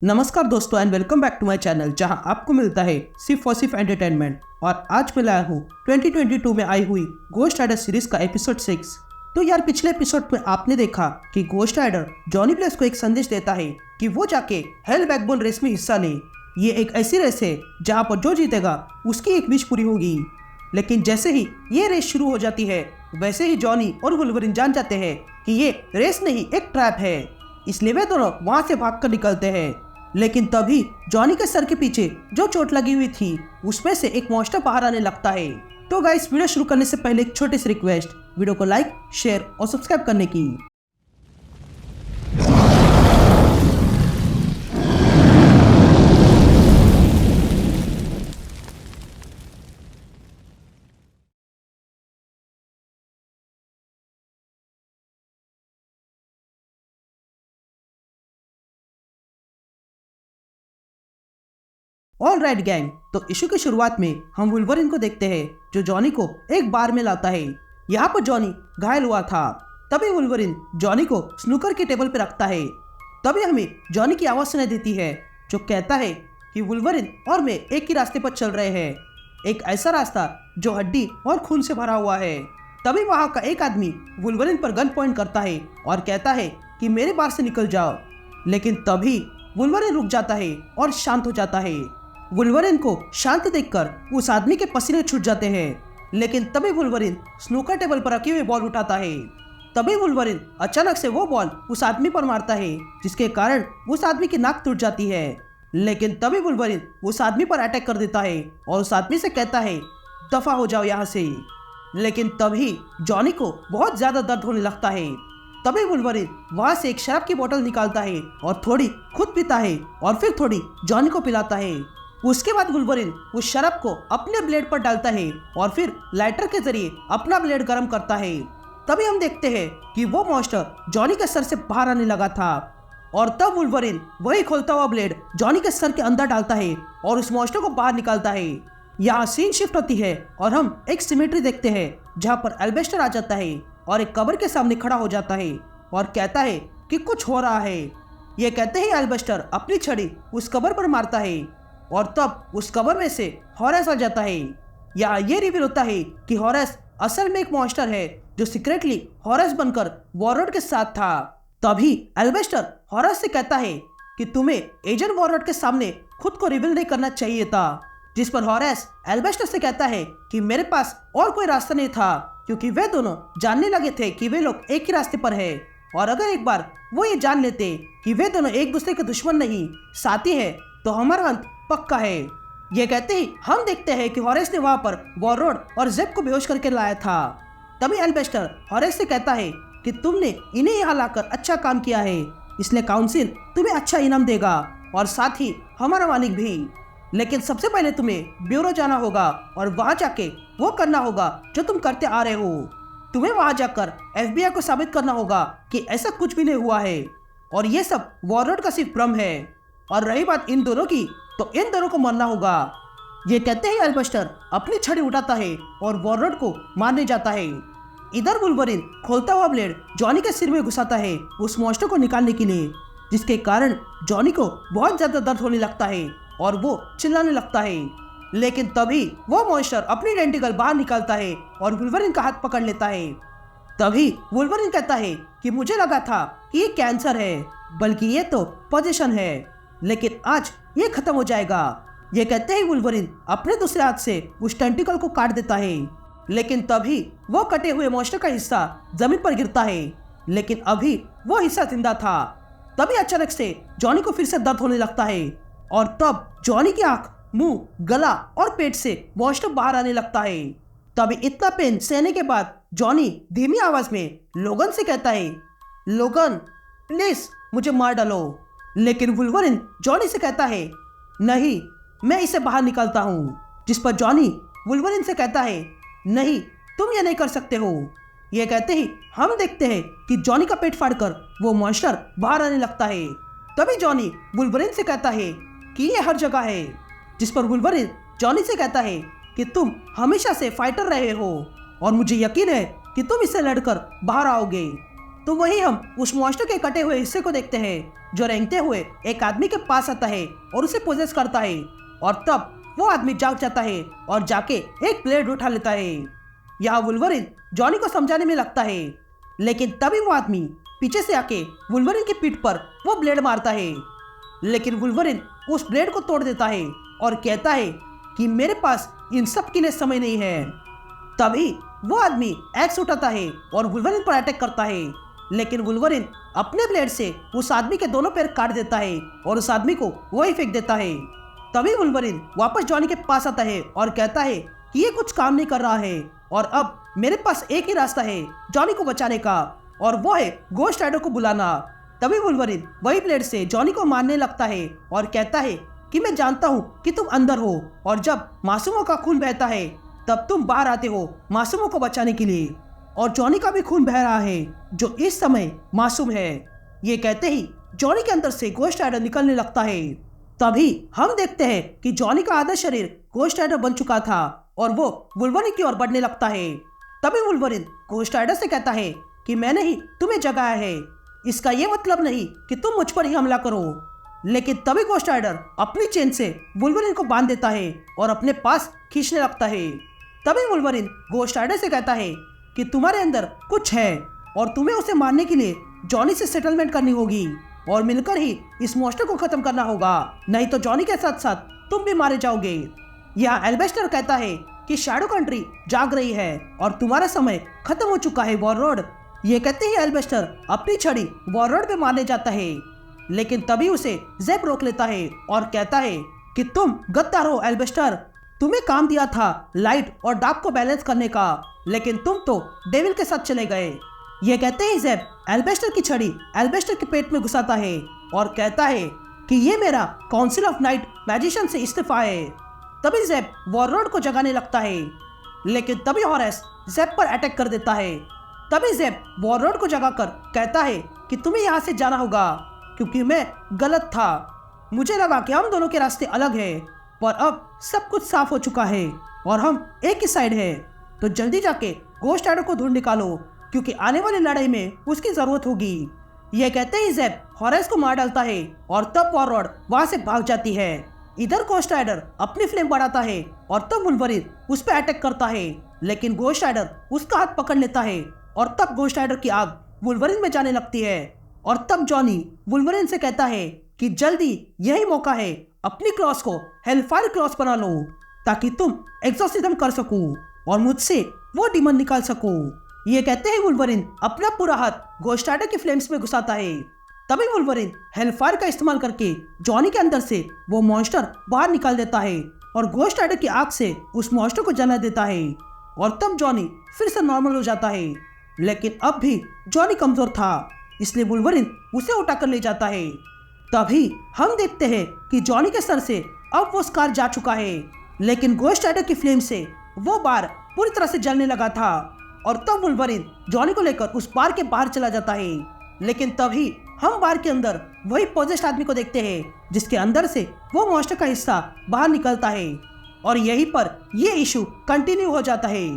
नमस्कार दोस्तों and welcome back to my channel जहां आपको मिलता है सिर्फ और सिर्फ एंटरटेनमेंट। और आज मैं लाया हूं 2022 में आई हुई घोस्ट राइडर सीरीज का एपिसोड 6। तो यार पिछले एपिसोड में आपने देखा कि घोस्ट राइडर जॉनी ब्लेस को एक संदेश देता है कि वो जाके हेल बैकबोन रेस में हिस्सा ले। ये एक ऐसी रेस है जहाँ पर जो जीतेगा उसकी एक विश पूरी होगी। लेकिन जैसे ही ये रेस शुरू हो जाती है वैसे ही जॉनी और वुल्वरिन जान जाते हैं कि ये रेस नहीं एक ट्रैप है, इसलिए वे दोनों वहां से भागकर निकलते हैं। लेकिन तभी जॉनी के सर के पीछे जो चोट लगी हुई थी उसमें से एक मॉन्स्टर बाहर आने लगता है। तो गाइस वीडियो शुरू करने से पहले एक छोटी सी रिक्वेस्ट, वीडियो को लाइक शेयर और सब्सक्राइब करने की। ऑल राइट गैंग, तो इशू की शुरुआत में हम वुल्वरिन को देखते हैं जो जॉनी को एक बार में लाता है। यहाँ पर जॉनी घायल हुआ था। तभी वुल्वरिन जॉनी को स्नूकर की टेबल पर रखता है। तभी हमें जॉनी की आवाज सुनाई देती है जो कहता है कि वुल्वरिन और मैं एक ही रास्ते पर चल रहे हैं, एक ऐसा रास्ता जो हड्डी और खून से भरा हुआ है। तभी वहाँ का एक आदमी वुल्वरिन पर गन पॉइंट करता है और कहता है कि मेरे बार से निकल जाओ। लेकिन तभी वुल्वरिन रुक जाता है और शांत हो जाता है। वुल्वरिन को शांत देखकर उस आदमी के पसीने छूट जाते हैं। लेकिन तभी वुल्वरिन स्नूकर टेबल पर रखी हुई बॉल उठाता है। तभी वुल्वरिन अचानक से वो बॉल उस आदमी पर मारता है जिसके कारण उस आदमी की नाक टूट जाती है। लेकिन तभी वुल्वरिन उस आदमी पर अटैक कर देता है और उस आदमी से कहता है दफा हो जाओ यहाँ से। लेकिन तभी जॉनी को बहुत ज्यादा दर्द होने लगता है। तभी वुल्वरिन वहां से एक शराब की बोतल निकालता है और थोड़ी खुद पीता है और फिर थोड़ी जॉनी को पिलाता है। उसके बाद वुल्वरिन उस शराब को अपने ब्लेड पर डालता है और फिर लाइटर के जरिए अपना ब्लेड गर्म करता है। तभी हम देखते हैं कि वो मॉन्स्टर जॉनी के सर से बाहर आने लगा था और तब वुल्वरिन वही खोलता हुआ ब्लेड जॉनी के सर के अंदर डालता है और उस मॉन्स्टर को बाहर निकालता है। यहाँ सीन शिफ्ट होती है और हम एक सिमेट्री देखते हैं जहाँ पर एल्बेस्टर आ जाता है और एक कब्र के सामने खड़ा हो जाता है और कहता है कि कुछ हो रहा है। ये कहते ही एल्बेस्टर अपनी छड़ी उस कब्र पर मारता है और तब उस कब्र में से हॉरेस आ जाता है। यहाँ ये रिवील होता है कि हॉरेस असल में एक मॉन्स्टर है जो सीक्रेटली हॉरेस बनकर वॉररोड के साथ था। तभी एल्बेस्टर हॉरेस से कहता है कि तुम्हें एजेंट वॉररोड के सामने खुद को रिवील नहीं करना चाहिए था। जिस पर हॉरेस एल्बेस्टर से कहता है कि मेरे पास और कोई रास्ता नहीं था क्योंकि वे दोनों जानने लगे थे कि वे लोग एक ही रास्ते पर है और अगर एक बार वो ये जान लेते कि वे दोनों एक दूसरे के दुश्मन नहीं साथी है तो हमारा अंत पक्का है। ये कहते ही हम देखते हैं कि हॉरेस ने वहां पर वॉररोड और जेब को बेहोश करके लाया था। तभी एल्बेस्टर हॉरेस से कहता है कि तुमने इन्हें यहाँ लाकर अच्छा काम किया है, इसलिए काउंसिल तुम्हें अच्छा इनाम देगा और साथ ही हमारा मालिक भी। लेकिन सबसे पहले तुम्हें ब्यूरो जाना होगा और वहां जाके वो करना होगा जो तुम करते आ रहे हो। तुम्हें वहां जाकर FBI को साबित करना होगा कि ऐसा कुछ भी नहीं हुआ है और ये सब वॉररोड का सिर्फ भ्रम है। और रही बात इन दोनों की, तो इन दोनों को मरना होगा। ये कहते ही एल्बेस्टर अपनी छड़ी उठाता है और वॉररोड को मारने जाता है। इधर वुल्वरिन खोलता हुआ ब्लेड जॉनी के सिर में घुसाता है उस मॉन्स्टर को निकालने के लिए, जिसके कारण जॉनी को बहुत ज्यादा दर्द होने लगता है और वो चिल्लाने लगता है। लेकिन तभी वो मॉन्स्टर अपनी टेंटिकल बाहर निकालता है और वुल्वरिन का हाथ पकड़ लेता है। तभी वुल्वरिन कहता है कि मुझे लगा था कि ये कैंसर है, बल्कि ये तो पोजीशन है, लेकिन आज ये खत्म हो जाएगा। ये कहते ही वुल्वरिन अपने दूसरे हाथ से उस टेंटिकल को काट देता है। लेकिन तभी वो कटे हुए मॉन्स्टर का हिस्सा जमीन पर गिरता है, लेकिन अभी वो हिस्सा जिंदा था। तभी अचानक से जॉनी को फिर से दर्द होने लगता है और तब जॉनी की आंख, मुंह, गला और पेट से मॉन्स्टर बाहर आने लगता है। तभी इतना पेन सहने के बाद जॉनी धीमी आवाज में लोगन से कहता है, लोगन प्लीज मुझे मार डालो। लेकिन वुल्वरिन जॉनी से कहता है नहीं, मैं इसे बाहर निकालता हूँ। जिस पर जॉनी वुल्वरिन से कहता है नहीं, तुम ये नहीं कर सकते हो। ये कहते ही हम देखते हैं कि जॉनी का पेट फाड़कर वो मॉन्स्टर बाहर आने लगता है। तभी जॉनी वुल्वरिन से कहता है कि ये हर जगह है। जिस पर वुल्वरिन जॉनी से कहता है कि तुम हमेशा से फाइटर रहे हो और मुझे यकीन है कि तुम इससे लड़कर बाहर आओगे। तो वहीं हम उस मॉन्स्टर के कटे हुए हिस्से को देखते हैं जो रेंगते हुए एक आदमी के पास आता है और उसे पोजेस करता है। और तब वो आदमी जाग जाता है और जाके एक ब्लेड उठा लेता है। यहाँ वुल्वरिन जॉनी को समझाने में लगता है, लेकिन तभी वो आदमी पीछे से आके वुल्वरिन की पीठ पर वो ब्लेड मारता है। लेकिन वुल्वरिन उस ब्लेड को तोड़ देता है और कहता है कि मेरे पास इन सब के लिए समय नहीं है। तभी वो आदमी एक्स उठाता है और वुल्वरिन पर अटैक करता है, लेकिन वुल्वरिन अपने ब्लेड से उस आदमी के दोनों पैर काट देता है और उस आदमी को वही फेंक देता है। तभी वुल्वरिन वापस जॉनी के पास आता है और कहता है कि ये कुछ काम नहीं कर रहा है और अब मेरे पास एक ही रास्ता है जॉनी को बचाने का, और वो है घोस्ट राइडर को बुलाना। तभी वुल्वरिन वही ब्लेड से जॉनी को मारने लगता है और कहता है कि मैं जानता हूँ कि तुम अंदर हो और जब मासूमों का खून बहता है तब तुम बाहर आते हो मासूमों को बचाने के लिए, और जॉनी का भी खून बह रहा है जो इस समय मासूम है। ये कहते ही जॉनी के अंदर से घोस्ट राइडर निकलने लगता है। तभी हम देखते हैं कि जॉनी का आधा शरीर घोस्ट राइडर बन चुका था और वो वुल्वरिन की ओर बढ़ने लगता है। तभी वुल्वरिन घोस्ट राइडर से कहता है कि मैंने ही तुम्हें जगाया है, इसका ये मतलब नहीं कि तुम मुझ पर ही हमला करो। लेकिन तभी घोस्ट राइडर अपनी चेन से वुल्वरिन को बांध देता है और अपने पास खींचने लगता है। तभी वुल्वरिन घोस्ट राइडर से कहता है कि तुम्हारे अंदर कुछ है और तुम्हें उसे मारने के लिए जॉनी से सेटलमेंट करनी होगी और मिलकर ही इस मॉन्स्टर को खत्म करना होगा, नहीं तो जॉनी के साथ साथ तुम भी मारे जाओगे। यहाँ एल्बेस्टर कहता है कि शैडो कंट्री जाग रही है और तुम्हारा समय खत्म हो चुका है वॉरलॉर्ड। ये कहते ही एल्बेस्टर अपनी छड़ी वॉरलॉर्ड पे मारने जाता है, लेकिन तभी उसे ज़ेब रोक लेता है और कहता है कि तुम गद्दार हो एल्बेस्टर, तुम्हें काम दिया था लाइट और डार्क को बैलेंस करने का, लेकिन तुम तो डेविल के साथ चले गए। ये कहते ही ज़ेब एल्बेस्टर की छड़ी एल्बेस्टर के पेट में घुसाता है और कहता है कि ये मेरा काउंसिल ऑफ नाइट मैजिशियन से इस्तीफा है। तभी ज़ेब वॉरलॉर्ड को जगाने लगता है, लेकिन तभी हॉरेस ज़ेब पर अटैक कर देता है। तभी ज़ेब वॉरलॉर्ड को जगाकर कहता है कि तुम्हें यहाँ से जाना होगा क्योंकि मैं गलत था। मुझे लगा कि हम दोनों के रास्ते अलग हैं, पर अब सब कुछ साफ हो चुका है और हम एक ही साइड है। तो जल्दी जाके घोस्ट राइडर को ढूंढ निकालो क्योंकि आने वाली लड़ाई में उसकी जरूरत होगी। यह कहते ही ज़ेब हॉरेस को मार डालता है और तब वॉरलॉर्ड वहां से भाग जाती है। इधर घोस्ट राइडर अपनी फ्लेम बढ़ाता है और तब वुल्वरिन उस पर अटैक करता है, लेकिन घोस्ट राइडर उसका हाथ पकड़ लेता है और तब घोस्ट राइडर की आग वुल्वरिन में जाने लगती है। और तब जॉनी वुल्वरिन से कहता है कि जल्दी यही मौका है, अपनी क्रॉस को हेलफायर क्रॉस बना लो ताकि तुम एग्जॉर्सिज्म कर सको और मुझसे वो डीमन निकाल सको। ये कहते ही वुल्वरिन अपना पूरा हाथ घोस्ट राइडर की फ्लेम्स में घुसाता है। तभी वुल्वरिन हेलफायर का इस्तेमाल करके जॉनी के अंदर से वो मॉन्स्टर बाहर निकाल देता है और घोस्ट राइडर की आग से उस मॉन्स्टर को जला देता है और तब जॉनी फिर से नॉर्मल हो जाता है। लेकिन अब भी जॉनी कमजोर था, इसलिए वुल्वरिन उसे उठाकर ले जाता है। तभी हम देखते हैं कि जॉनी के सर से अब वो स्कार जा चुका है, लेकिन घोस्ट राइडर की फ्लेम से वो बार पूरी तरह से जलने लगा था। और तब वुल्वरिन जॉनी को लेकर उस बार के बाहर चला जाता है, लेकिन तभी हम बार के अंदर वही पोजेस्ड आदमी को देखते हैं जिसके अंदर से वो मॉन्स्टर का हिस्सा बाहर निकलता है और यहीं पर ये इशू कंटिन्यू हो जाता है।